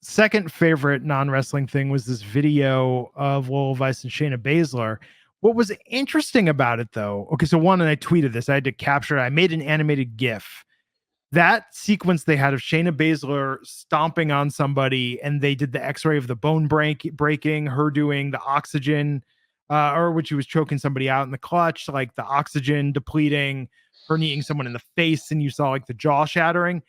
second favorite non-wrestling thing was this video of Lola Vice and Shayna Baszler. What was interesting about it, though, okay, so one, and I tweeted this, I had to capture it. I made an animated GIF. That sequence they had of Shayna Baszler stomping on somebody, and they did the X-ray of the bone breaking, her doing the oxygen, or when she was choking somebody out in the clutch, like the oxygen depleting, her kneeing someone in the face, and you saw like the jaw shattering.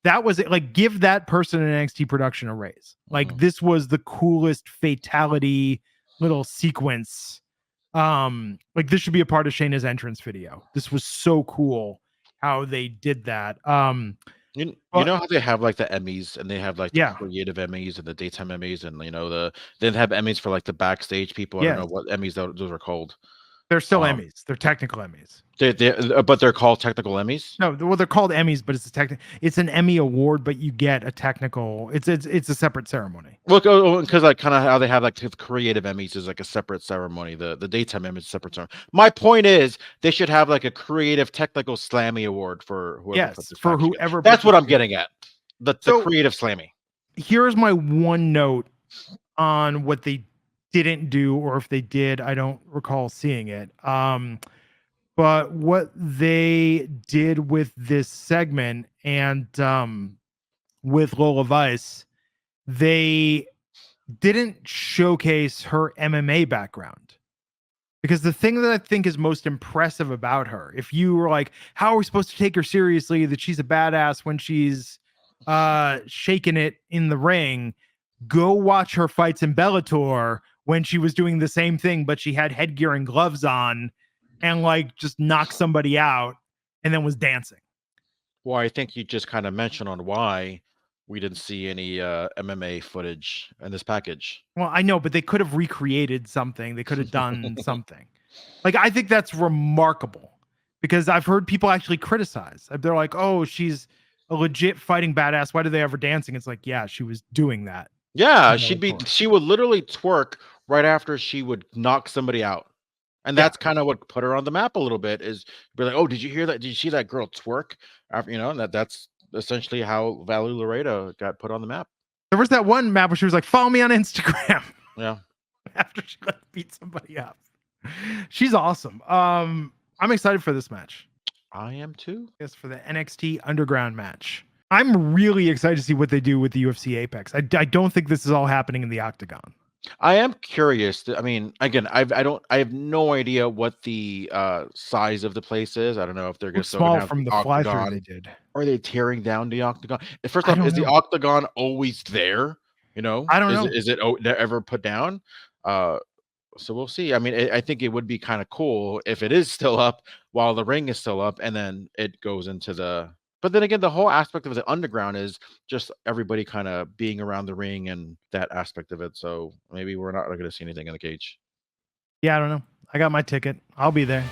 That was it. Like, give that person an NXT production a raise. Like, this was the coolest fatality little sequence. Like, this should be a part of Shayna's entrance video. This was so cool how they did that. You know how they have like the Emmys and they have like the Yeah. creative Emmys and the daytime Emmys and they have Emmys for like the backstage people. I don't know what Emmys those are called. They're still Emmys. They're technical Emmys. But they're called technical Emmys. No, well, they're called Emmys, but it's an Emmy award, but you get a technical. It's a separate ceremony. Well, because like kind of how they have like the creative Emmys is like a separate ceremony. The daytime Emmys is a separate ceremony. My point is they should have like a creative technical Slammy award for whoever. Yes, for whoever. That's what I'm getting at. The creative Slammy. Here's my one note on what they didn't do, or if they did, I don't recall seeing it. But what they did with this segment and with Lola Vice, they didn't showcase her MMA background. Because the thing that I think is most impressive about her, if you were like, how are we supposed to take her seriously that she's a badass when she's shaking it in the ring, go watch her fights in Bellator when she was doing the same thing, but she had headgear and gloves on and like just knocked somebody out and then was dancing. Well, I think you just kind of mentioned on why we didn't see any MMA footage in this package. Well, I know, but they could have recreated something. They could have done something. Like, I think that's remarkable because I've heard people actually criticize. They're like, oh, she's a legit fighting badass. Why do they ever dancing? It's like, yeah, she was doing that. Yeah, she would literally twerk right after she would knock somebody out. And that's kind of what put her on the map a little bit is be like, oh, did you hear that? Did you see that girl twerk? After, and that's essentially how Valerie Laredo got put on the map. There was that one map where she was like, follow me on Instagram. Yeah. After she beat somebody up. She's awesome. I'm excited for this match. I am too. Yes, for the NXT Underground match. I'm really excited to see what they do with the UFC Apex. I don't think this is all happening in the Octagon. I am curious. I mean, again, I have no idea what the size of the place is. I don't know if they're going to small from the fly-through they did. Are they tearing down the Octagon? First off, is the Octagon always there? I don't know. Is it ever put down? So we'll see. I mean, I think it would be kind of cool if it is still up while the ring is still up, and then it goes into the. But then again, the whole aspect of the underground is just everybody kind of being around the ring and that aspect of it. So maybe we're not going to see anything in the cage. Yeah, I don't know. I got my ticket. I'll be there.